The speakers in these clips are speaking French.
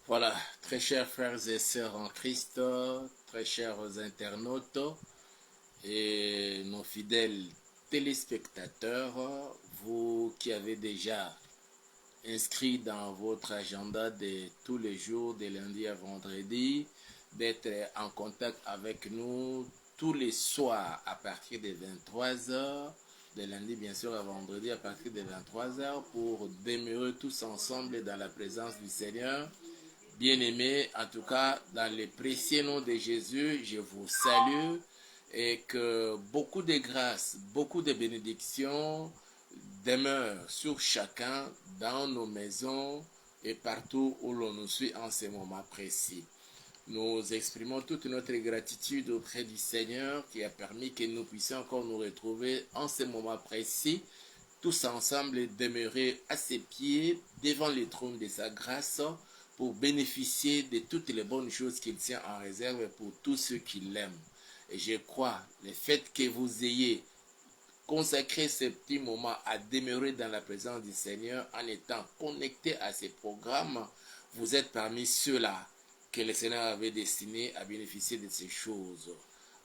Voilà, très chers frères et sœurs en Christ, très chers internautes et nos fidèles téléspectateurs, vous qui avez déjà inscrit dans votre agenda de tous les jours, de lundi à vendredi, d'être en contact avec nous tous les soirs à partir de 23 heures, de lundi bien sûr à vendredi à partir de 23 heures pour demeurer tous ensemble dans la présence du Seigneur. Bien-aimés, en tout cas, dans le précieux nom de Jésus, je vous salue et que beaucoup de grâces, beaucoup de bénédictions demeurent sur chacun dans nos maisons et partout où l'on nous suit en ce moment précis. Nous exprimons toute notre gratitude auprès du Seigneur qui a permis que nous puissions encore nous retrouver en ce moment précis, tous ensemble et demeurer à ses pieds devant le trône de sa grâce pour bénéficier de toutes les bonnes choses qu'il tient en réserve pour tous ceux qui l'aiment. Et je crois, le fait que vous ayez consacré ce petit moment à demeurer dans la présence du Seigneur en étant connecté à ces programmes, vous êtes parmi ceux-là que le Seigneur avait destiné à bénéficier de ces choses.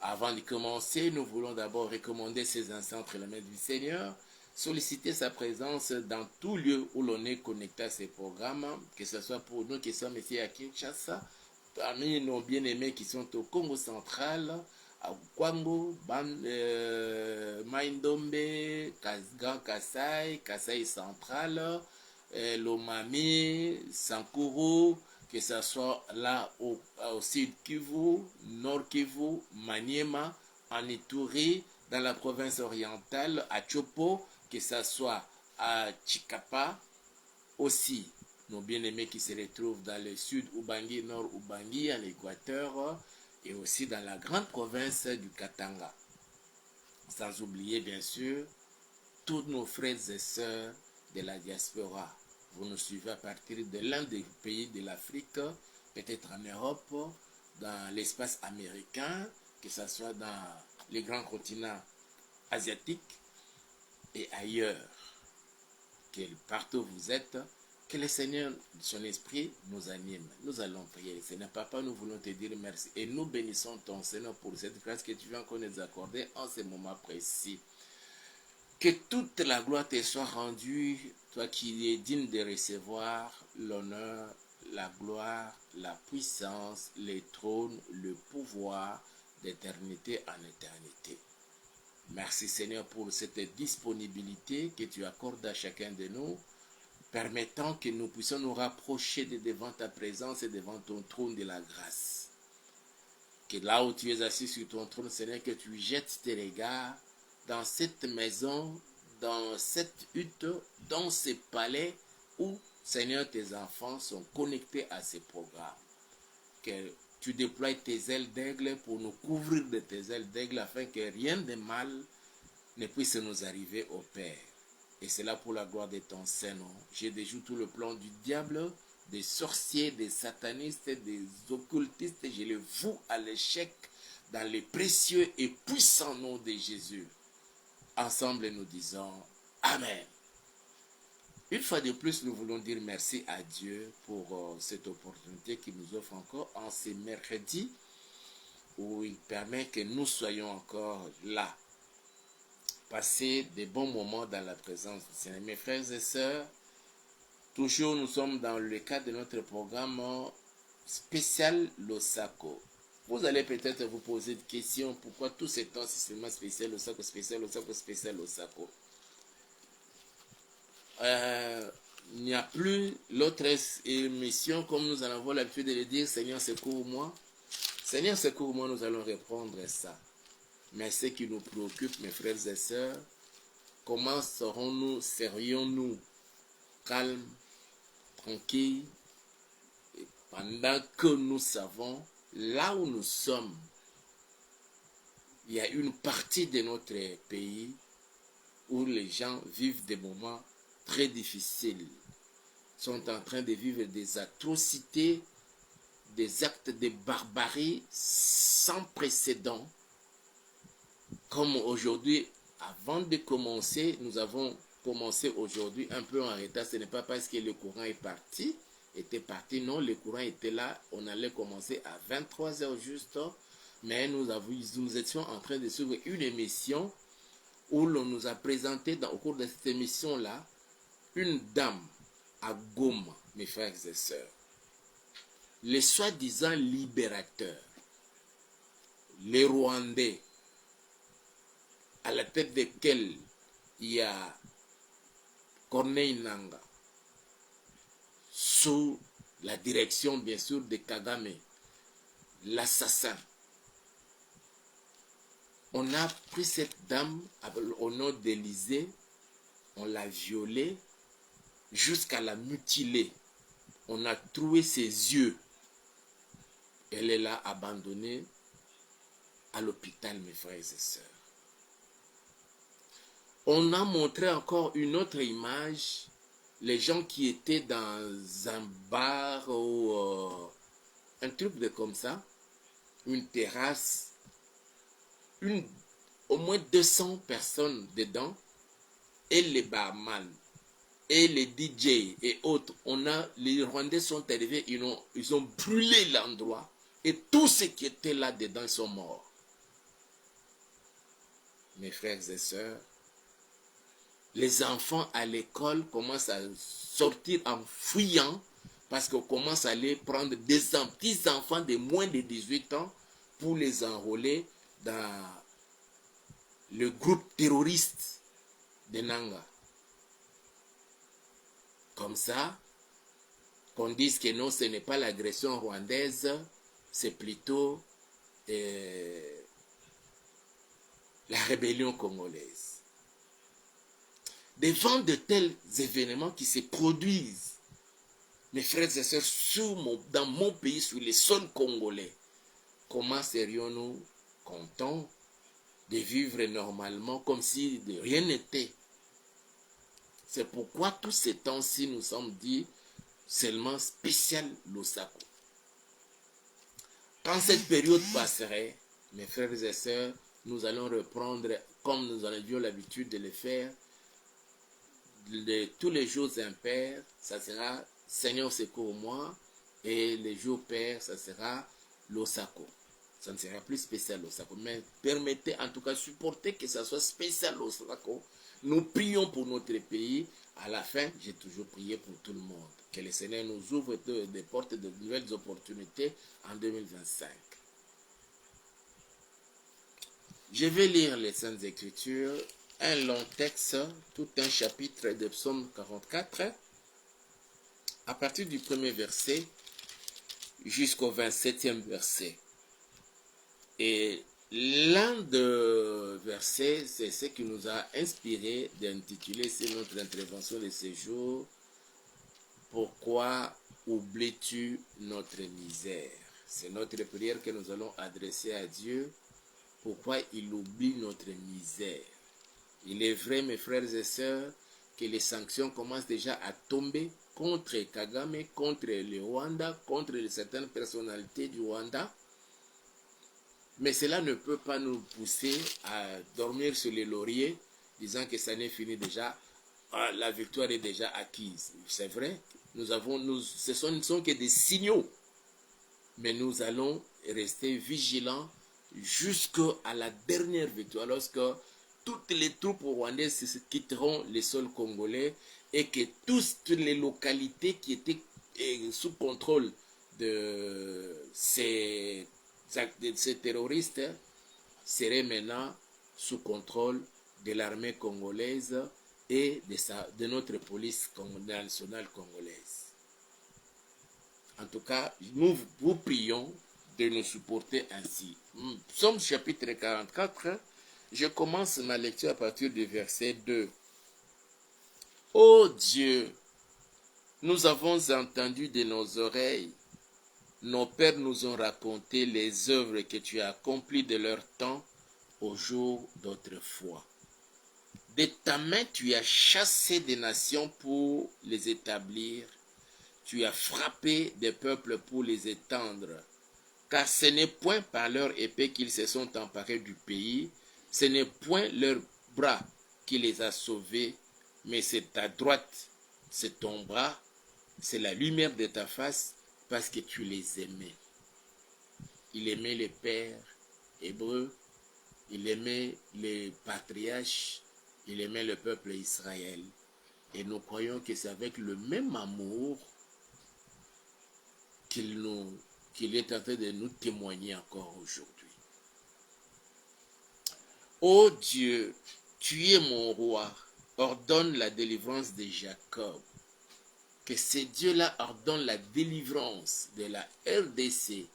Avant de commencer, nous voulons d'abord recommander ces instants entre les mains du Seigneur, solliciter sa présence dans tout lieu où l'on est connecté à ces programmes, que ce soit pour nous qui sommes ici à Kinshasa, parmi nos bien-aimés qui sont au Congo central, à Kwango, Maindombe, Grand Kassai, Kassai central, Lomami, Sankuru, que ce soit là au sud Kivu, nord Kivu, Maniema, en Ituri, dans la province orientale, à Chopo, que ce soit à Chikapa, aussi nos bien-aimés qui se retrouvent dans le sud Ubangi, nord Ubangi, à l'Équateur, et aussi dans la grande province du Katanga. Sans oublier bien sûr tous nos frères et sœurs de la diaspora. Vous nous suivez à partir de l'un des pays de l'Afrique, peut-être en Europe, dans l'espace américain, que ce soit dans les grands continents asiatiques et ailleurs. Que partout où vous êtes, que le Seigneur, son esprit, nous anime. Nous allons prier. Seigneur Papa, nous voulons te dire merci. Et nous bénissons ton Seigneur pour cette grâce que tu viens encore nous accorder en ce moment précis. Que toute la gloire te soit rendue, toi qui es digne de recevoir l'honneur, la gloire, la puissance, les trônes, le pouvoir d'éternité en éternité. Merci Seigneur pour cette disponibilité que tu accordes à chacun de nous, permettant que nous puissions nous rapprocher de devant ta présence et devant ton trône de la grâce. Que là où tu es assis sur ton trône, Seigneur, que tu jettes tes regards dans cette maison, dans cette hutte, dans ces palais où, Seigneur, tes enfants sont connectés à ces programmes. Que tu déploies tes ailes d'aigle pour nous couvrir de tes ailes d'aigle afin que rien de mal ne puisse nous arriver au Père. Et c'est là pour la gloire de ton Saint-Nom. Je déjoue tout le plan du diable, des sorciers, des satanistes, des occultistes. Je les voue à l'échec dans le précieux et puissant nom de Jésus. Ensemble, nous disons Amen. Une fois de plus, nous voulons dire merci à Dieu pour cette opportunité qu'il nous offre encore en ce mercredi où il permet que nous soyons encore là. Passer des bons moments dans la présence du Seigneur. Mes frères et sœurs, toujours nous sommes dans le cadre de notre programme spécial Losako. Vous allez peut-être vous poser des questions, pourquoi tout ce temps c'est seulement spécial Losako, spécial Losako, spécial Losako. Il n'y a plus l'autre émission, comme nous allons avoir l'habitude de le dire, Seigneur secours-moi. Seigneur secours-moi, nous allons répondre à ça. Mais ce qui nous préoccupe, mes frères et sœurs, comment serions-nous calmes, tranquilles, et pendant que nous savons, là où nous sommes, il y a une partie de notre pays où les gens vivent des moments très difficiles, sont en train de vivre des atrocités, des actes de barbarie sans précédent. Comme aujourd'hui, avant de commencer, nous avons commencé aujourd'hui un peu en retard. Ce n'est pas parce que le courant est parti, est était parti. Non, le courant était là. On allait commencer à 23 heures juste. Mais nous étions en train de suivre une émission où l'on nous a présenté au cours de cette émission-là une dame à Goma, mes frères et sœurs. Les soi-disant libérateurs, les Rwandais, à la tête desquels il y a Corneille Nangaa, sous la direction bien sûr de Kagame, l'assassin. On a pris cette dame au nom d'Élysée, on l'a violée jusqu'à la mutiler. On a troué ses yeux. Elle est là abandonnée à l'hôpital, mes frères et sœurs. On a montré encore une autre image, les gens qui étaient dans un bar ou un truc de comme ça, une terrasse, au moins 200 personnes dedans, et les barman, et les DJ et autres. Les Rwandais sont arrivés, ils ont brûlé l'endroit, et tous ceux qui étaient là dedans sont morts. Mes frères et sœurs, les enfants à l'école commencent à sortir en fuyant parce qu'on commence à aller prendre des petits enfants de moins de 18 ans pour les enrôler dans le groupe terroriste de Nangaa. Comme ça, qu'on dise que non, ce n'est pas l'agression rwandaise, c'est plutôt la rébellion congolaise. Devant de tels événements qui se produisent, mes frères et sœurs, dans mon pays, sur les sols congolais, comment serions-nous contents de vivre normalement comme si de rien n'était? C'est pourquoi tous ces temps-ci nous sommes dit seulement spécial Lusako. Quand cette période passerait, mes frères et sœurs, nous allons reprendre, comme nous en avions l'habitude de le faire, tous les jours impairs, ça sera Seigneur secours-moi, et les jours pairs, ça sera Lusako. Ça ne sera plus spécial Lusako, mais permettez en tout cas supporter que ça soit spécial Lusako. Nous prions pour notre pays. À la fin, j'ai toujours prié pour tout le monde. Que le Seigneur nous ouvre des portes de nouvelles opportunités en 2025. Je vais lire les Saintes Écritures, un long texte, tout un chapitre de Psaume 44, à partir du premier verset jusqu'au 27e verset. Et l'un des versets, c'est ce qui nous a inspiré d'intituler notre intervention de ce jour, « Pourquoi oublies-tu notre misère ?» C'est notre prière que nous allons adresser à Dieu. Pourquoi il oublie notre misère? Il est vrai, mes frères et sœurs, que les sanctions commencent déjà à tomber contre Kagame, contre le Rwanda, contre certaines personnalités du Rwanda. Mais cela ne peut pas nous pousser à dormir sur les lauriers, disant que ça n'est fini déjà, la victoire est déjà acquise. C'est vrai, ce ne sont que des signaux, mais nous allons rester vigilants jusqu'à la dernière victoire, lorsque toutes les troupes rwandaises quitteront les sols congolais et que toutes les localités qui étaient sous contrôle de ces terroristes seraient maintenant sous contrôle de l'armée congolaise et de notre police nationale congolaise. En tout cas, nous vous prions de nous supporter ainsi. Psaume chapitre 44, je commence ma lecture à partir du verset 2. Ô Dieu, nous avons entendu de nos oreilles, nos pères nous ont raconté les œuvres que tu as accomplies de leur temps au jour d'autrefois. De ta main, tu as chassé des nations pour les établir. Tu as frappé des peuples pour les étendre. Car ce n'est point par leur épée qu'ils se sont emparés du pays, ce n'est point leur bras qui les a sauvés, mais c'est ta droite, c'est ton bras, c'est la lumière de ta face parce que tu les aimais. Il aimait les pères hébreux, il aimait les patriarches, il aimait le peuple Israël. Et nous croyons que c'est avec le même amour qu'il est en train de nous témoigner encore aujourd'hui. Ô Dieu, tu es mon roi, ordonne la délivrance de Jacob. Que ce Dieu-là ordonne la délivrance de la RDC,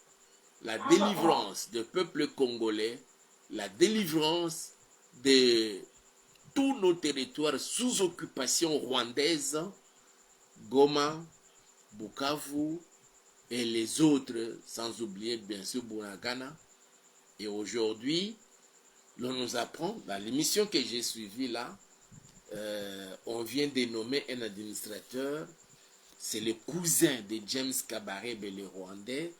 la délivrance du peuple congolais, la délivrance de tous nos territoires sous occupation rwandaise, Goma, Bukavu et les autres, sans oublier bien sûr Bunagana. Et aujourd'hui, l'on nous apprend, dans l'émission que j'ai suivie là, on vient de nommer un administrateur, c'est le cousin de James Kabarebe, le Rwandais.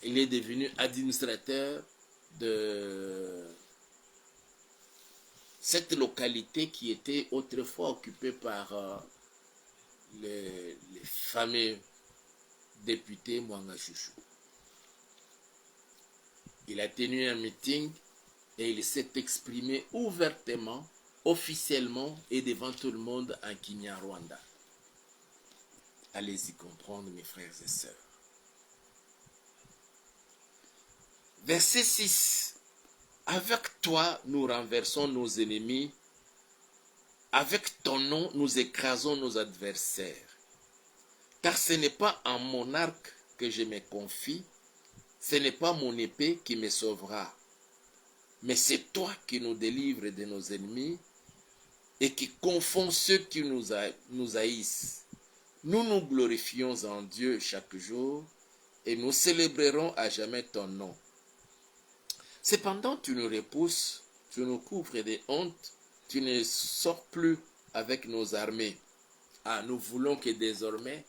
Il est devenu administrateur de cette localité qui était autrefois occupée par les fameux députés Mwanga Chouchou. Il a tenu un meeting et il s'est exprimé ouvertement, officiellement et devant tout le monde en Kinyarwanda. Allez-y comprendre, mes frères et sœurs. Verset 6. Avec toi, nous renversons nos ennemis. Avec ton nom, nous écrasons nos adversaires. Car ce n'est pas en mon arc que je me confie, ce n'est pas mon épée qui me sauvera, mais c'est toi qui nous délivres de nos ennemis et qui confonds ceux qui nous haïssent. Nous nous glorifions en Dieu chaque jour et nous célébrerons à jamais ton nom. Cependant, tu nous repousses, tu nous couvres de honte, tu ne sors plus avec nos armées. Ah, nous voulons que désormais,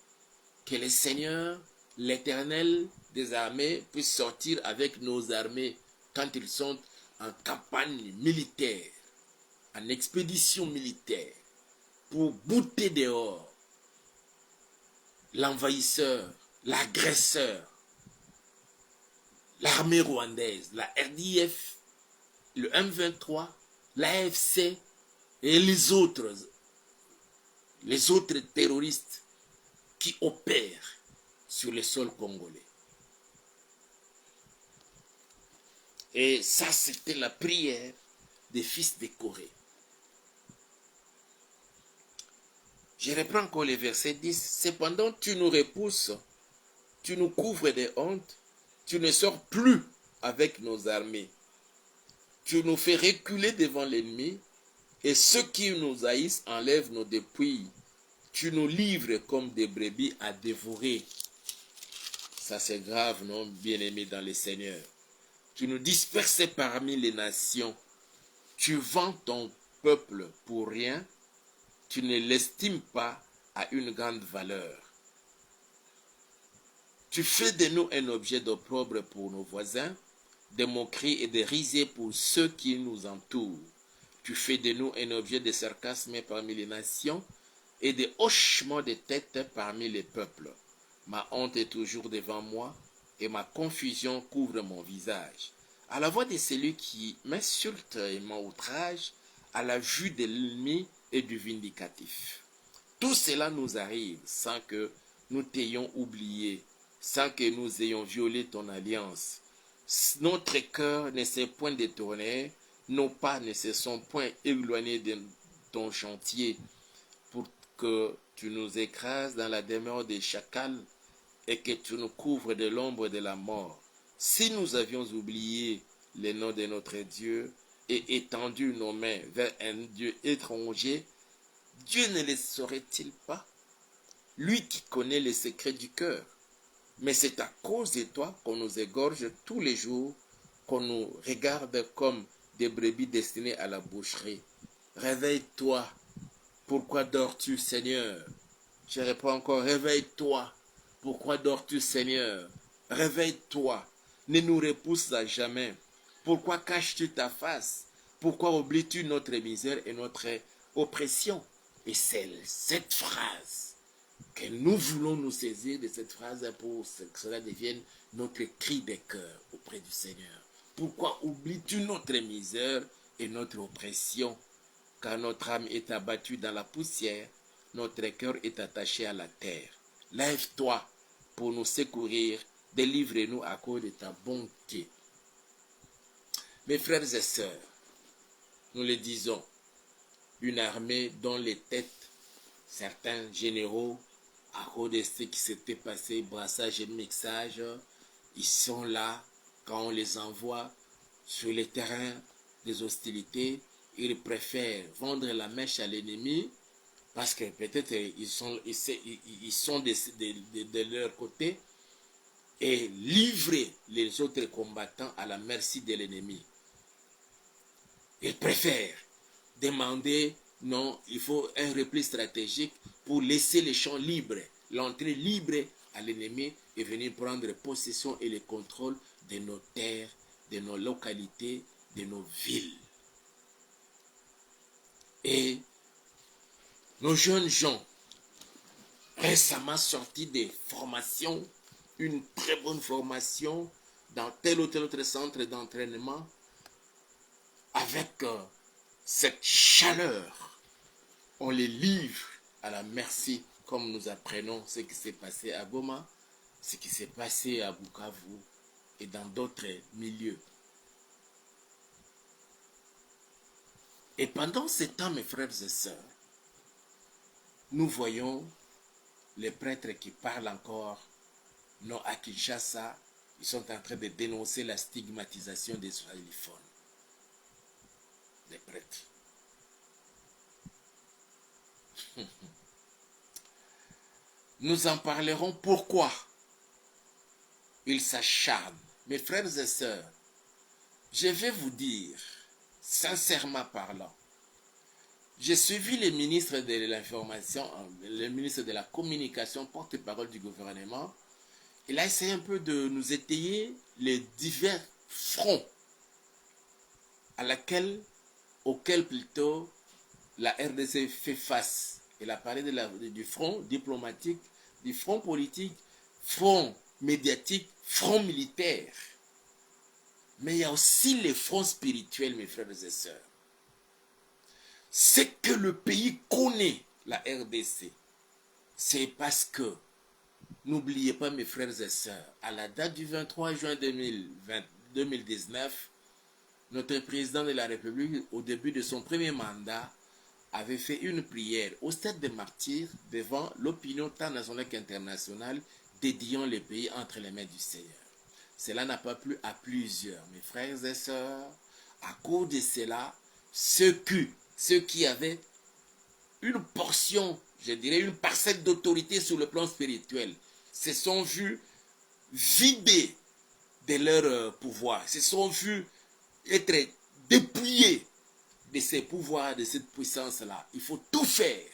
que le Seigneur, l'Éternel des armées, puisse sortir avec nos armées quand ils sont en campagne militaire, en expédition militaire, pour bouter dehors l'envahisseur, l'agresseur, l'armée rwandaise, la RDF, le M23, l'AFC et les autres terroristes qui opèrent sur le sol congolais. Et ça, c'était la prière des fils de Corée. Je reprends encore le verset 10. Cependant, tu nous repousses, tu nous couvres de honte, tu ne sors plus avec nos armées. Tu nous fais reculer devant l'ennemi, et ceux qui nous haïssent enlèvent nos dépouilles. Tu nous livres comme des brebis à dévorer. Ça c'est grave, non, bien-aimés dans le Seigneur. Tu nous disperses parmi les nations. Tu vends ton peuple pour rien. Tu ne l'estimes pas à une grande valeur. Tu fais de nous un objet d'opprobre pour nos voisins, de moquerie et de risée pour ceux qui nous entourent. Tu fais de nous un objet de sarcasme parmi les nations et de hochement de tête parmi les peuples. Ma honte est toujours devant moi et ma confusion couvre mon visage. À la voix de celui qui m'insulte et m'outrage, à la vue de l'ennemi et du vindicatif. Tout cela nous arrive sans que nous t'ayons oublié, sans que nous ayons violé ton alliance. Notre cœur ne s'est point détourné, nos pas ne se sont point éloignés de ton chantier, pour que tu nous écrases dans la demeure des chacals et que tu nous couvres de l'ombre de la mort. Si nous avions oublié le nom de notre Dieu et étendu nos mains vers un Dieu étranger, Dieu ne le saurait-il pas? Lui qui connaît les secrets du cœur. Mais c'est à cause de toi qu'on nous égorge tous les jours, qu'on nous regarde comme des brebis destinées à la boucherie. Réveille-toi. Pourquoi dors-tu, Seigneur? Je réponds encore, réveille-toi. Pourquoi dors-tu, Seigneur? Réveille-toi. Ne nous repousse à jamais. Pourquoi caches-tu ta face? Pourquoi oublies-tu notre misère et notre oppression? Et c'est cette phrase que nous voulons nous saisir de cette phrase pour que cela devienne notre cri de cœur auprès du Seigneur. Pourquoi oublies-tu notre misère et notre oppression? Car notre âme est abattue dans la poussière, notre cœur est attaché à la terre. Lève-toi pour nous secourir, délivre-nous à cause de ta bonté. Mes frères et sœurs, nous le disons, une armée dont les têtes, certains généraux, à cause de ce qui s'était passé, brassage et mixage, ils sont là quand on les envoie sur les terrains des hostilités. Ils préfèrent vendre la mèche à l'ennemi parce que peut-être ils sont de leur côté et livrer les autres combattants à la merci de l'ennemi. Ils préfèrent demander, non, il faut un repli stratégique pour laisser les champs libres, l'entrée libre à l'ennemi et venir prendre possession et le contrôle de nos terres, de nos localités, de nos villes. Et nos jeunes gens, récemment sortis des formations, une très bonne formation dans tel ou tel autre centre d'entraînement, avec cette chaleur, on les livre à la merci, comme nous apprenons ce qui s'est passé à Goma, ce qui s'est passé à Bukavu et dans d'autres milieux. Et pendant ce temps, mes frères et sœurs, nous voyons les prêtres qui parlent encore, non à Kinshasa, ils sont en train de dénoncer la stigmatisation des israéliphones. Les prêtres. Nous en parlerons pourquoi ils s'acharnent. Mes frères et sœurs, je vais vous dire, sincèrement parlant, j'ai suivi le ministre de l'information, le ministre de la communication, porte-parole du gouvernement. Il a essayé un peu de nous étayer les divers fronts auquel plutôt la RDC fait face. Il a parlé du front diplomatique, du front politique, front médiatique, front militaire. Mais il y a aussi les fronts spirituels, mes frères et sœurs. Ce que le pays connaît, la RDC, c'est parce que, n'oubliez pas mes frères et sœurs, à la date du 23 juin 2019, notre président de la République, au début de son premier mandat, avait fait une prière au stade des martyrs devant l'opinion tant nationale qu'internationale, dédiant le pays entre les mains du Seigneur. Cela n'a pas plu à plusieurs, mes frères et sœurs. À cause de cela, ceux qui avaient une portion, je dirais une parcelle d'autorité sur le plan spirituel, se sont vus vidés de leur pouvoir, se sont vus être dépouillés de ces pouvoirs, de cette puissance-là. Il faut tout faire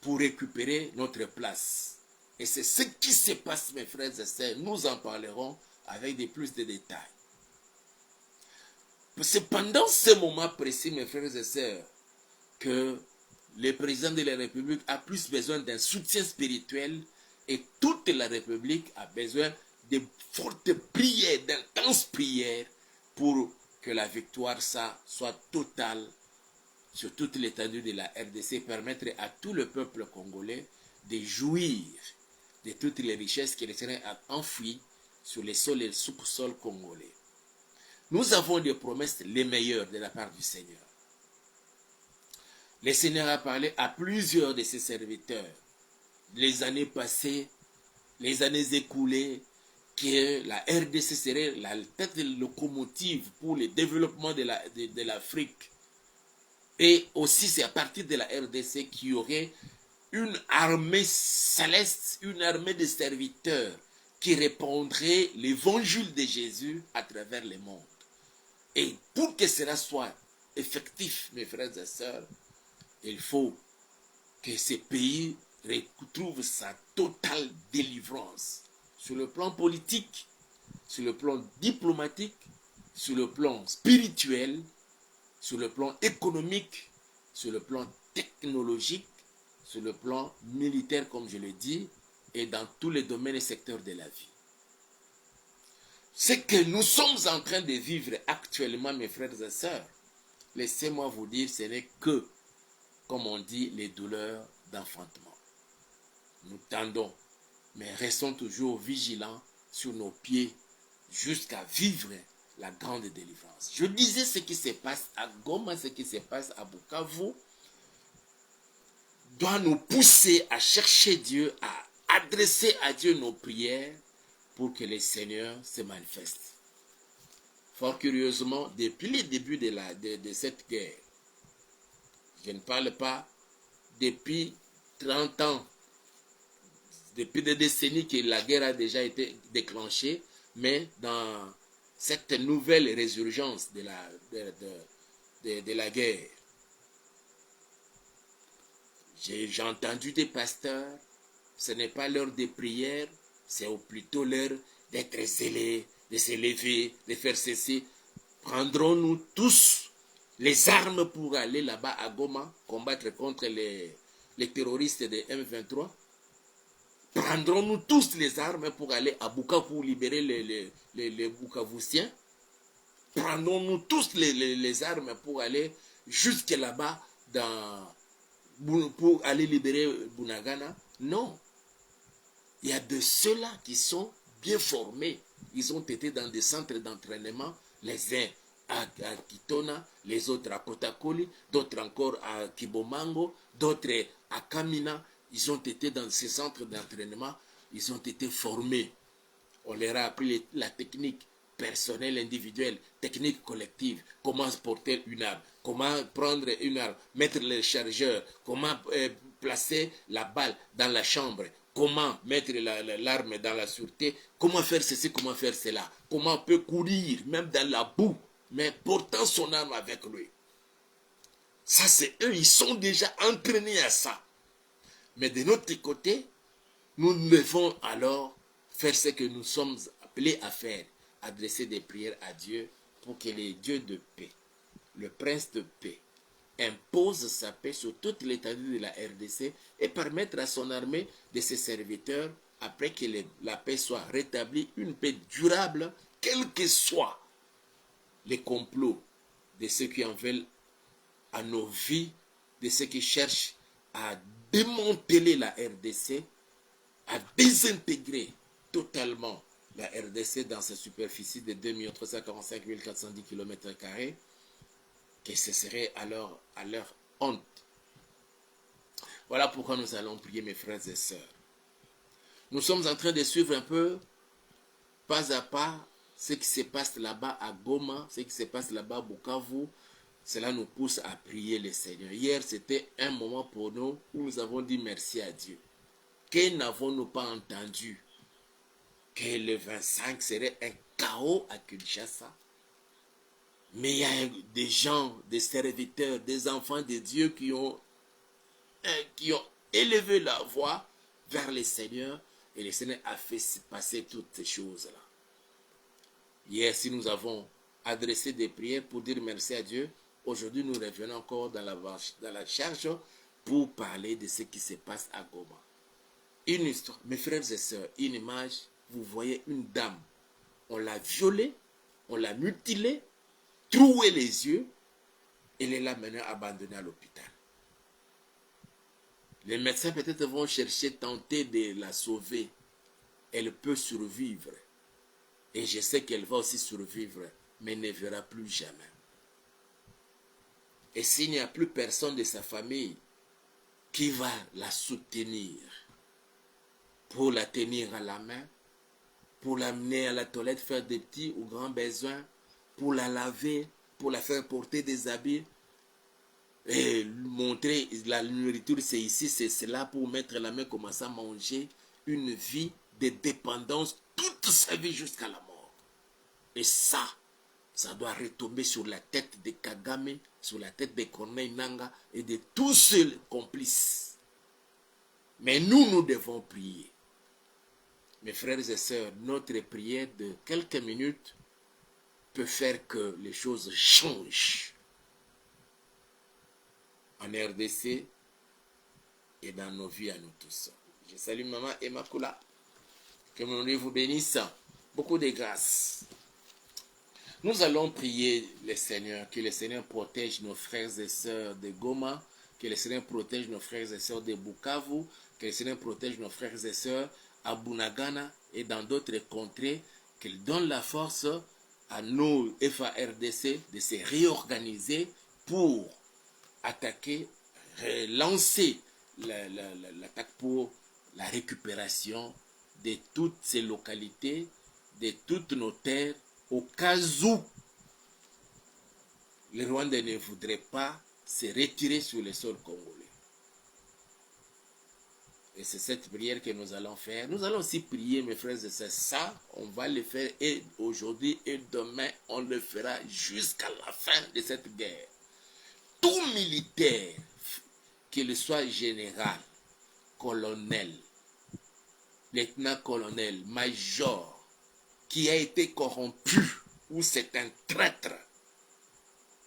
pour récupérer notre place. Et c'est ce qui se passe, mes frères et sœurs. Nous en parlerons avec plus de détails. C'est pendant ce moment précis, mes frères et sœurs, que le président de la République a plus besoin d'un soutien spirituel et toute la République a besoin de fortes prières, d'intenses prières pour que la victoire soit totale sur toute l'étendue de la RDC, permettre à tout le peuple congolais de jouir de toutes les richesses qui seraient enfouies sur les sols et le sous-sol congolais. Nous avons des promesses les meilleures de la part du Seigneur. Le Seigneur a parlé à plusieurs de ses serviteurs, les années passées, les années écoulées, que la RDC serait la tête de locomotive pour le développement de l'Afrique. Et aussi, c'est à partir de la RDC qu'il y aurait une armée céleste, une armée de serviteurs qui répandrait l'évangile de Jésus à travers le monde. Et pour que cela soit effectif, mes frères et sœurs, il faut que ce pays retrouve sa totale délivrance sur le plan politique, sur le plan diplomatique, sur le plan spirituel, sur le plan économique, sur le plan technologique, sur le plan militaire, comme je le dis, et dans tous les domaines et secteurs de la vie. Ce que nous sommes en train de vivre actuellement, mes frères et sœurs, laissez-moi vous dire, ce n'est que, comme on dit, les douleurs d'enfantement. Nous tendons, mais restons toujours vigilants sur nos pieds jusqu'à vivre la grande délivrance. Je disais ce qui se passe à Goma, ce qui se passe à Bukavu, doit nous pousser à chercher Dieu, à adresser à Dieu nos prières pour que le Seigneur se manifeste. Fort curieusement, depuis le début de cette guerre, je ne parle pas depuis 30 ans, depuis des décennies que la guerre a déjà été déclenchée, mais dans cette nouvelle résurgence de la guerre, j'ai entendu des pasteurs, ce n'est pas l'heure de prière, c'est plutôt l'heure d'être zélé, de se lever, de faire ceci. Prendrons-nous tous les armes pour aller là-bas à Goma, combattre contre les terroristes de M23? Prendrons-nous tous les armes pour aller à Bukavu pour libérer les Bukavusiens? Prendrons-nous tous les armes pour aller jusque là-bas pour aller libérer Bunagana? Non. Il y a de ceux-là qui sont bien formés. Ils ont été dans des centres d'entraînement, les uns à Kitona, les autres à Kotakoli, d'autres encore à Kibomango, d'autres à Kamina. Ils ont été dans ces centres d'entraînement, ils ont été formés. On leur a appris la technique personnelle, individuelle, technique collective, comment porter une arme, comment prendre une arme, mettre le chargeur, comment placer la balle dans la chambre, comment mettre l'arme dans la sûreté, comment faire ceci, comment faire cela, comment on peut courir, même dans la boue, mais portant son arme avec lui. Ça, c'est eux, ils sont déjà entraînés à ça. Mais de notre côté, nous devons alors faire ce que nous sommes appelés à faire, adresser des prières à Dieu pour que le Dieu de paix, le prince de paix, impose sa paix sur toute l'étendue de la RDC et permettre à son armée de ses serviteurs, après que la paix soit rétablie, une paix durable, quels que soient les complots de ceux qui en veulent à nos vies, de ceux qui cherchent à démanteler la RDC, à désintégrer totalement la RDC dans sa superficie de 2 345 410 km², que ce serait alors à leur honte. Voilà pourquoi nous allons prier, mes frères et sœurs. Nous sommes en train de suivre un peu, pas à pas, ce qui se passe là-bas à Goma, ce qui se passe là-bas à Bukavu. Cela nous pousse à prier le Seigneur. Hier, c'était un moment pour nous où nous avons dit merci à Dieu. Que n'avons-nous pas entendu que le 25 serait un chaos à Kinshasa? Mais il y a des gens, des serviteurs, des enfants de Dieu qui ont élevé la voix vers le Seigneur, et le Seigneur a fait passer toutes ces choses-là. Hier, si nous avons adressé des prières pour dire merci à Dieu, aujourd'hui nous revenons encore dans la charge pour parler de ce qui se passe à Goma. Une histoire, mes frères et sœurs, une image, vous voyez une dame, on l'a violée, on l'a mutilée, troué les yeux, elle est là maintenant abandonnée à l'hôpital. Les médecins peut-être vont chercher, tenter de la sauver. Elle peut survivre. Et je sais qu'elle va aussi survivre, mais ne verra plus jamais. Et s'il n'y a plus personne de sa famille qui va la soutenir, pour la tenir à la main, pour l'amener à la toilette, faire des petits ou grands besoins, pour la laver, pour la faire porter des habits, et montrer la nourriture, c'est ici, c'est cela, pour mettre la main, commencer à manger, une vie de dépendance toute sa vie jusqu'à la mort. Et ça doit retomber sur la tête de Kagame, sur la tête de Corneille Nangaa et de tous ses complices. Mais nous devons prier. Mes frères et sœurs, notre prière de quelques minutes peut faire que les choses changent. En RDC, et dans nos vies à nous tous. Je salue Maman Emakula. Que mon Dieu vous bénisse. Beaucoup de grâce. Nous allons prier le Seigneur, que le Seigneur protège nos frères et sœurs de Goma, que le Seigneur protège nos frères et sœurs de Bukavu, que le Seigneur protège nos frères et sœurs à Bunagana et dans d'autres contrées, qu'il donne la force à nos FARDC de se réorganiser pour attaquer, lancer l'attaque pour la récupération de toutes ces localités, de toutes nos terres, au cas où les Rwandais ne voudraient pas se retirer sur le sol congolais. Et c'est cette prière que nous allons faire. Nous allons aussi prier, mes frères et sœurs. Ça, on va le faire et aujourd'hui et demain, on le fera jusqu'à la fin de cette guerre. Tout militaire, qu'il soit général, colonel, lieutenant-colonel, major, qui a été corrompu ou c'est un traître.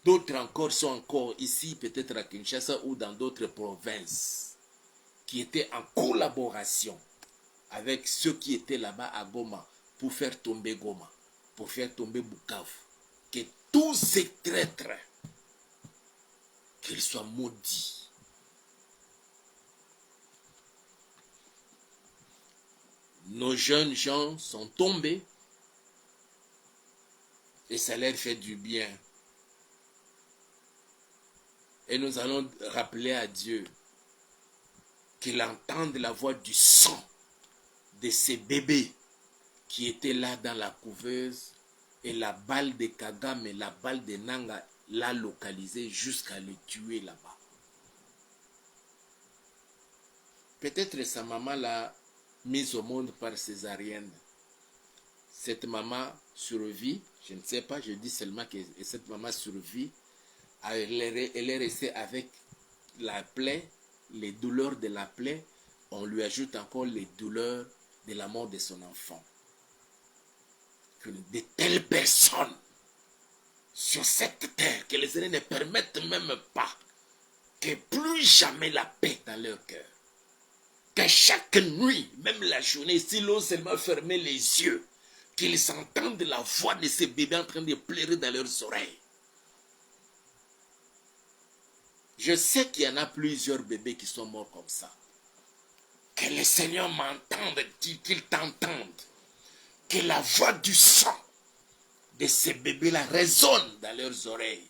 D'autres encore sont encore ici, peut-être à Kinshasa ou dans d'autres provinces, qui étaient en collaboration avec ceux qui étaient là-bas à Goma pour faire tomber Goma, pour faire tomber Bukavu. Que tous ces traîtres, qu'ils soient maudits. Nos jeunes gens sont tombés et ça leur fait du bien. Et nous allons rappeler à Dieu qu'il entende la voix du sang de ces bébés qui étaient là dans la couveuse et la balle de Kagame, la balle de Nanga l'a localisé jusqu'à le tuer là-bas. Peut-être sa maman l'a mise au monde par césarienne. Cette maman survit, je ne sais pas, je dis seulement que cette maman survit. Elle est restée avec la plaie, les douleurs de la plaie. On lui ajoute encore les douleurs de la mort de son enfant. Que de telles personnes sur cette terre, que les Seigneur ne permettent même pas que plus jamais la paix dans leur cœur. Que chaque nuit, même la journée, si l'on seulement fermait les yeux, qu'ils entendent la voix de ces bébés en train de pleurer dans leurs oreilles. Je sais qu'il y en a plusieurs bébés qui sont morts comme ça. Que le Seigneur m'entende, qu'il t'entende. Que la voix du sang de ces bébés-là résonne dans leurs oreilles.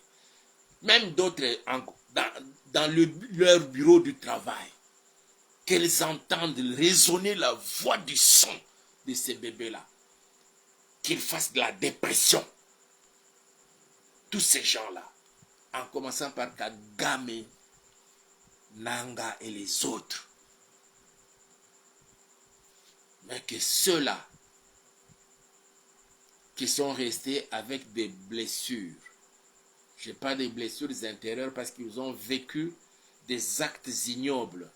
Même d'autres dans leur bureau du travail. Qu'ils entendent résonner la voix du sang de ces bébés-là. Qu'ils fassent de la dépression. Tous ces gens-là. En commençant par Kagame, Nanga et les autres. Mais que ceux-là qui sont restés avec des blessures, je n'ai pas des blessures intérieures parce qu'ils ont vécu des actes ignobles.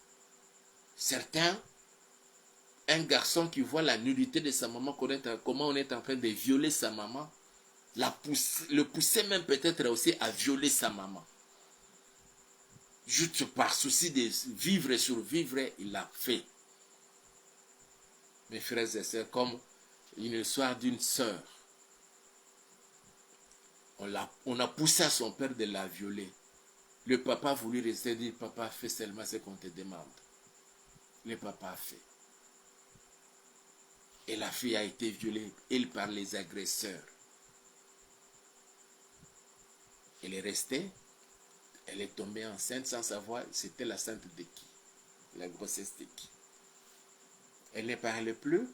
Certains, un garçon qui voit la nudité de sa maman, comment on est en train de violer sa maman, le pousser même peut-être aussi à violer sa maman. Juste par souci de vivre et survivre, il l'a fait. Mes frères et sœurs, comme une histoire d'une sœur. On a poussé à son père de la violer. Le papa a voulu rester, dire, papa, fais seulement ce qu'on te demande. Le papa a fait. Et la fille a été violée, elle, par les agresseurs. Elle est restée, elle est tombée enceinte sans savoir c'était la sainte de qui, la grossesse de qui. Elle ne parlait plus.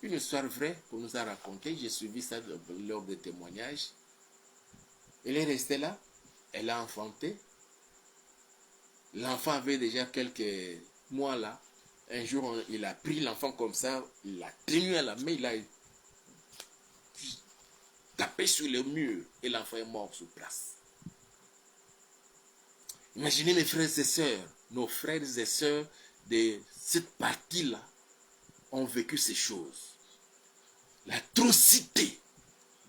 Une histoire vraie qu'on nous a racontée, j'ai suivi ça lors des témoignages. Elle est restée là, elle a enfanté. L'enfant avait déjà quelques mois là. Un jour, il a pris l'enfant comme ça, il l'a tenu à la main, il a tapé sur le mur et l'enfant est mort sur place. Imaginez mes frères et sœurs, nos frères et sœurs de cette partie-là ont vécu ces choses. L'atrocité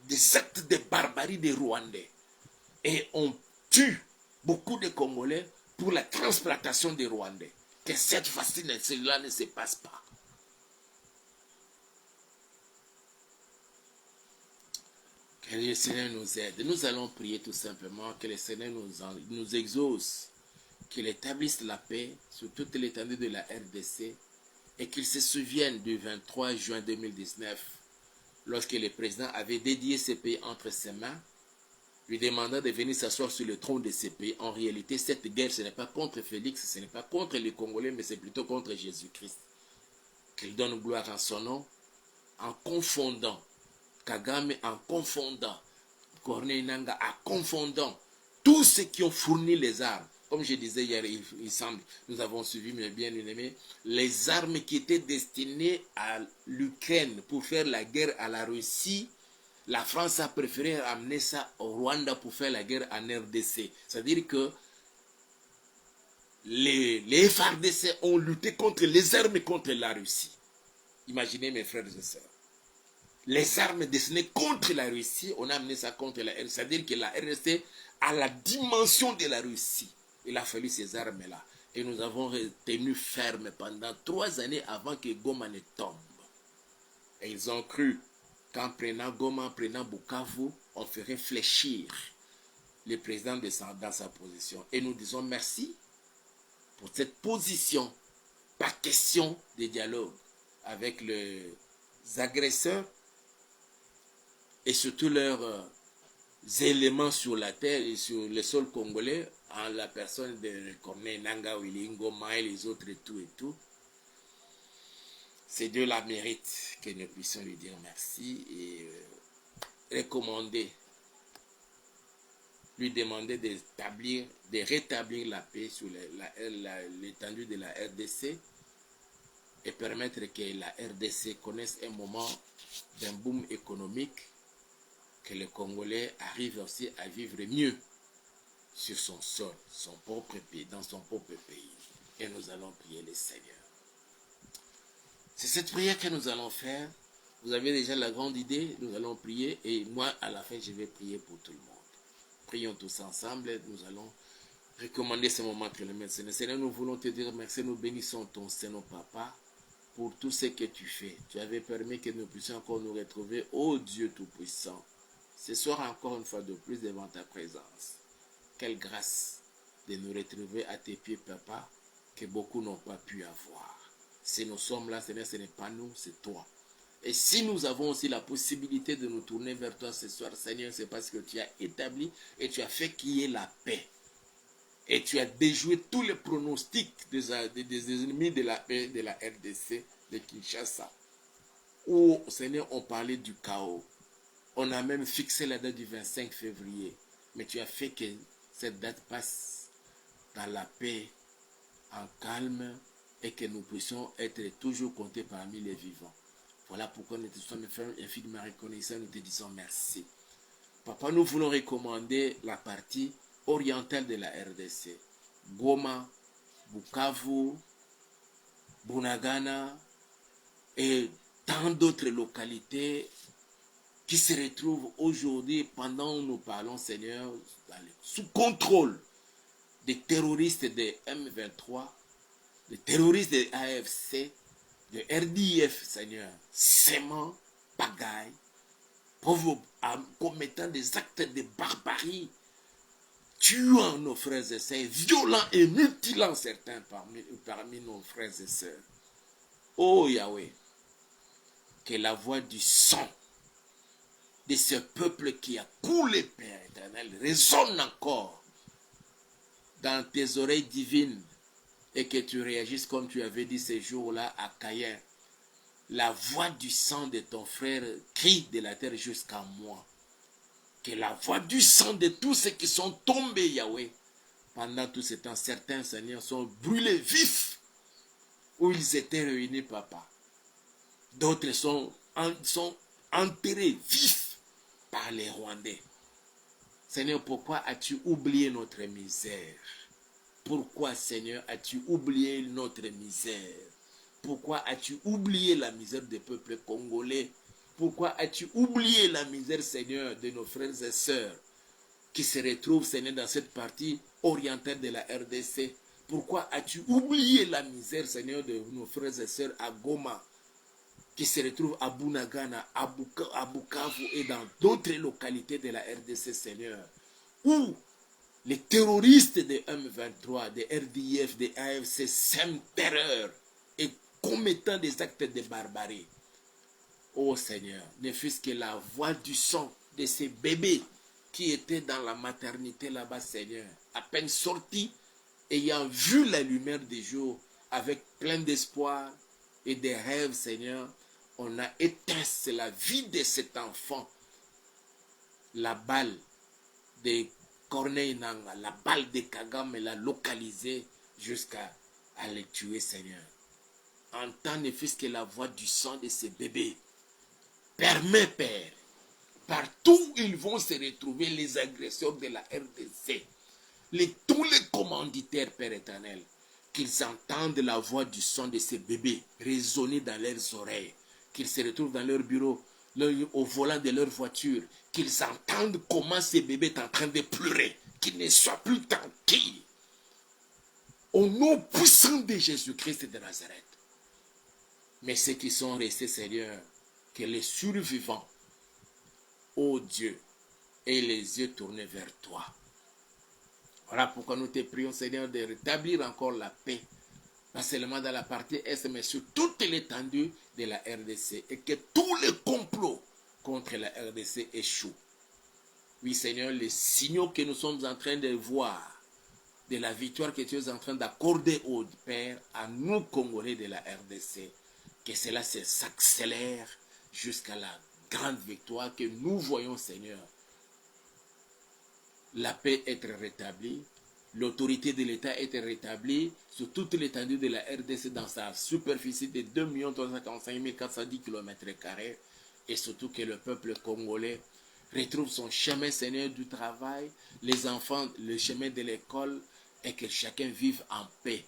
des actes de barbarie des Rwandais. Et on tue beaucoup de Congolais pour la transplantation des Rwandais. Que cette fois-ci, cela ne se passe pas. Que le Seigneur nous aide. Nous allons prier tout simplement que le Seigneur nous exauce, qu'il établisse la paix sur toute l'étendue de la RDC et qu'il se souvienne du 23 juin 2019, lorsque le président avait dédié ce pays entre ses mains, lui demandant de venir s'asseoir sur le trône de ce pays. En réalité, cette guerre, ce n'est pas contre Félix, ce n'est pas contre les Congolais, mais c'est plutôt contre Jésus-Christ. Qu'il donne gloire en son nom, en confondant Kagame, en confondant Corneille Nangaa, en confondant tous ceux qui ont fourni les armes. Comme je disais hier, il semble, nous avons suivi, mes bien-aimés, les armes qui étaient destinées à l'Ukraine pour faire la guerre à la Russie. La France a préféré amener ça au Rwanda pour faire la guerre en RDC. C'est-à-dire que les FARDC ont lutté contre les armes contre la Russie. Imaginez mes frères et sœurs. Les armes destinées contre la Russie, on a amené ça contre la RDC. C'est-à-dire que la RDC a la dimension de la Russie. Il a fallu ces armes-là. Et nous avons tenu ferme pendant 3 années avant que Goma ne tombe. Et ils ont cru qu'en prenant Goma, en prenant Bukavu, on ferait fléchir le président dans sa position. Et nous disons merci pour cette position. Pas question de dialogue avec les agresseurs et surtout leurs éléments sur la terre et sur le sol congolais, en la personne de Corneille Nangaa, Willy Ngoma et les autres et tout. Ces deux-là méritent que nous puissions lui dire merci et recommander, lui demander de rétablir la paix sur l'étendue de la RDC et permettre que la RDC connaisse un moment d'un boom économique, que les Congolais arrivent aussi à vivre mieux sur son sol, son propre pays, dans son propre pays. Et nous allons prier le Seigneur. C'est cette prière que nous allons faire. Vous avez déjà la grande idée, nous allons prier et moi à la fin je vais prier pour tout le monde. Prions tous ensemble, nous allons recommander ce moment que le médecin. Seigneur, nous voulons te dire merci, nous bénissons ton Seigneur Papa pour tout ce que tu fais. Tu avais permis que nous puissions encore nous retrouver, ô Dieu Tout-Puissant. Ce soir encore une fois de plus devant ta présence. Quelle grâce de nous retrouver à tes pieds, Papa, que beaucoup n'ont pas pu avoir. Si nous sommes là, Seigneur, ce n'est pas nous, c'est toi. Et si nous avons aussi la possibilité de nous tourner vers toi ce soir, Seigneur, c'est parce que tu as établi et tu as fait qu'il y ait la paix. Et tu as déjoué tous les pronostics des ennemis de la paix de la RDC, de Kinshasa, où, Seigneur, on parlait du chaos. On a même fixé la date du 25 février. Mais tu as fait que cette date passe dans la paix, en calme, et que nous puissions être toujours comptés parmi les vivants. Voilà pourquoi nous te sommes infiniment reconnaissants, nous te disons merci. Papa, nous voulons recommander la partie orientale de la RDC. Goma, Bukavu, Bunagana et tant d'autres localités qui se retrouvent aujourd'hui, pendant que nous parlons, Seigneur, sous contrôle des terroristes de M23, des terroristes de AFC, de RDF, Seigneur, sémant, pagaille, commettant des actes de barbarie, tuant nos frères et sœurs, violant et mutilant certains parmi nos frères et sœurs. Oh Yahweh, que la voix du sang de ce peuple qui a coulé, Père éternel, résonne encore dans tes oreilles divines et que tu réagisses comme tu avais dit ces jours-là à Caïn. La voix du sang de ton frère crie de la terre jusqu'à moi. Que la voix du sang de tous ceux qui sont tombés, Yahweh, pendant tout ce temps, certains, Seigneur, sont brûlés vifs où ils étaient réunis, Papa. D'autres sont enterrés vifs par les Rwandais. Seigneur, pourquoi as-tu oublié notre misère? Pourquoi, Seigneur, as-tu oublié notre misère? Pourquoi as-tu oublié la misère des peuples congolais? Pourquoi as-tu oublié la misère, Seigneur, de nos frères et sœurs qui se retrouvent, Seigneur, dans cette partie orientale de la RDC? Pourquoi as-tu oublié la misère, Seigneur, de nos frères et sœurs à Goma, qui se retrouvent à Bunagana, à Bukavu et dans d'autres localités de la RDC, Seigneur, où les terroristes de M23, de RDF, de AFC sèment terreur et commettant des actes de barbarie. Oh Seigneur, ne fût-ce que la voix du sang de ces bébés qui étaient dans la maternité là-bas, Seigneur, à peine sortis, ayant vu la lumière des jours, avec plein d'espoir et de rêves, Seigneur, on a éteint la vie de cet enfant. La balle de Corneille Nanga, la balle de Kagame l'a localisé jusqu'à le tuer, Seigneur. Entends ne fût-ce que la voix du sang de ces bébés. Permets, Père, partout où ils vont se retrouver, les agresseurs de la RDC, tous les commanditaires, Père éternel, qu'ils entendent la voix du sang de ces bébés résonner dans leurs oreilles, qu'ils se retrouvent dans leur bureau, au volant de leur voiture, qu'ils entendent comment ces bébés sont en train de pleurer, qu'ils ne soient plus tranquilles. Au nom puissant de Jésus-Christ de Nazareth. Mais ceux qui sont restés, Seigneur, que les survivants, ô Dieu, aient les yeux tournés vers toi. Voilà pourquoi nous te prions, Seigneur, de rétablir encore la paix, pas seulement dans la partie Est, mais sur toute l'étendue de la RDC, et que tous les complots contre la RDC échouent. Oui, Seigneur, les signaux que nous sommes en train de voir, de la victoire que tu es en train d'accorder au Père, à nous, Congolais de la RDC, que cela s'accélère jusqu'à la grande victoire que nous voyons, Seigneur. La paix être rétablie, l'autorité de l'État être rétablie sur toute l'étendue de la RDC dans sa superficie de 2 345 410 km², et surtout que le peuple congolais retrouve son chemin, Seigneur, du travail, les enfants, le chemin de l'école, et que chacun vive en paix.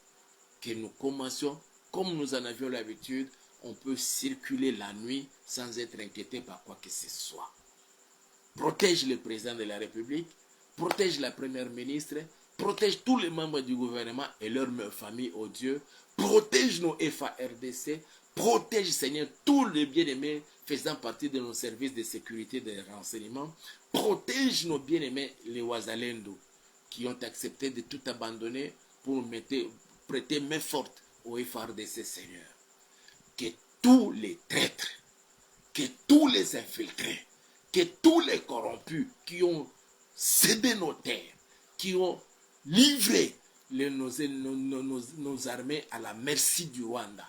Que nous commencions, comme nous en avions l'habitude, on peut circuler la nuit sans être inquiété par quoi que ce soit. Protège le président de la République, protège la première ministre, protège tous les membres du gouvernement et leurs familles, oh Dieu, protège nos FARDC, protège, Seigneur, tous les bien-aimés faisant partie de nos services de sécurité et de renseignement, protège nos bien-aimés, les Wazalendo, qui ont accepté de tout abandonner pour prêter main forte au FARDC, Seigneur. Que tous les traîtres, que tous les infiltrés, que tous les corrompus qui ont cédé nos terres, qui ont livré nos armées à la merci du Rwanda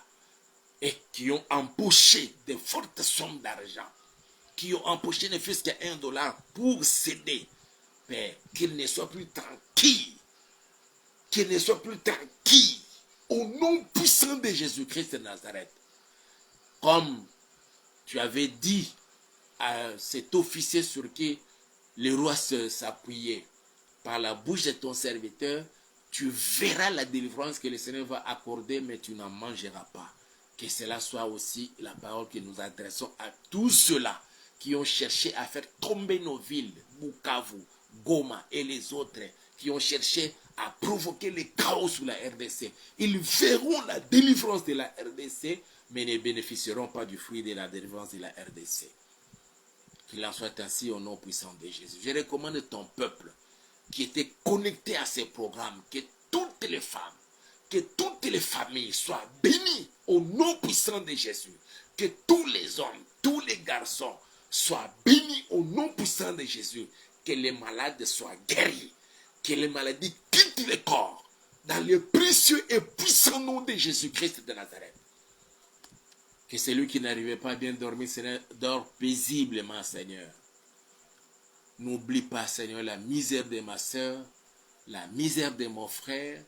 et qui ont empoché de fortes sommes d'argent, qui ont empoché ne fût-ce qu'un $1 pour céder, Père, qu'ils ne soient plus tranquilles, qu'ils ne soient plus tranquilles, au nom puissant de Jésus-Christ de Nazareth. Comme tu avais dit à cet officier sur qui le roi s'appuyait, par la bouche de ton serviteur, tu verras la délivrance que le Seigneur va accorder, mais tu n'en mangeras pas. Que cela soit aussi la parole que nous adressons à tous ceux-là qui ont cherché à faire tomber nos villes, Bukavu, Goma et les autres, qui ont cherché à provoquer le chaos sous la RDC. Ils verront la délivrance de la RDC, mais ne bénéficieront pas du fruit de la délivrance de la RDC. Qu'il en soit ainsi au nom puissant de Jésus. Je recommande ton peuple qui était connecté à ces programmes, que toutes les femmes, que toutes les familles soient bénies au nom puissant de Jésus. Que tous les hommes, tous les garçons soient bénis au nom puissant de Jésus. Que les malades soient guéris. Que les maladies quittent le corps. Dans le précieux et puissant nom de Jésus-Christ de Nazareth. Que celui qui n'arrivait pas à bien dormir, Seigneur, dort paisiblement, Seigneur. N'oublie pas, Seigneur, la misère de ma soeur, la misère de mon frère,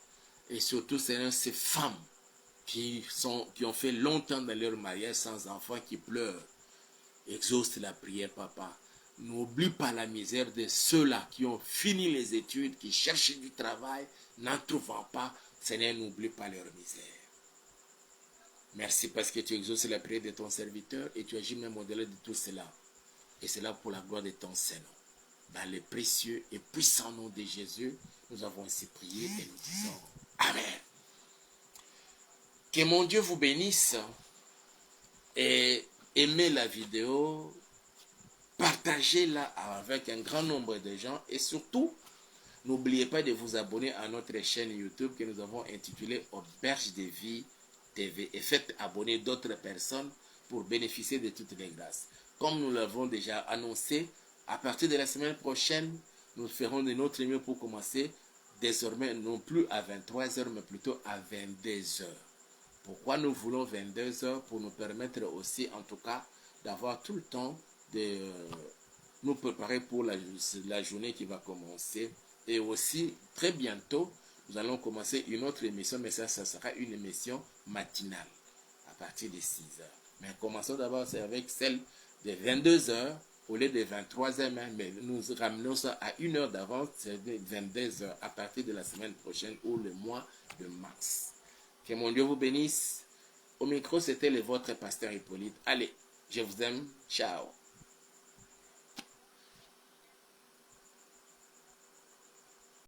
et surtout, Seigneur, ces femmes qui ont fait longtemps dans leur mariage sans enfants, qui pleurent. Exauce la prière, papa. N'oublie pas la misère de ceux-là qui ont fini les études, qui cherchent du travail, n'en trouvant pas. Seigneur, n'oublie pas leur misère. Merci parce que tu exauces la prière de ton serviteur et tu agis même au-delà de tout cela. Et c'est là pour la gloire de ton Saint-Nom. Dans le précieux et puissant nom de Jésus, nous avons ainsi prié et nous disons Amen. Que mon Dieu vous bénisse et aimez la vidéo, partagez-la avec un grand nombre de gens et surtout, n'oubliez pas de vous abonner à notre chaîne YouTube que nous avons intitulée Auberge de Vie TV et faites abonner d'autres personnes pour bénéficier de toutes les grâces. Comme nous l'avons déjà annoncé, à partir de la semaine prochaine, nous ferons de notre mieux pour commencer désormais non plus à 23h mais plutôt à 22h. Pourquoi nous voulons 22h? Pour nous permettre aussi en tout cas d'avoir tout le temps de nous préparer pour la journée qui va commencer. Et aussi, très bientôt, nous allons commencer une autre émission, mais ça sera une émission matinale à partir de 6h. Mais commençons d'abord avec celle de 22h au lieu de 23h, mais nous ramenons ça à 1h d'avance, c'est 22h à partir de la semaine prochaine ou le mois de mars. Que mon Dieu vous bénisse. Au micro, c'était le votre pasteur Hippolyte. Allez, je vous aime. Ciao.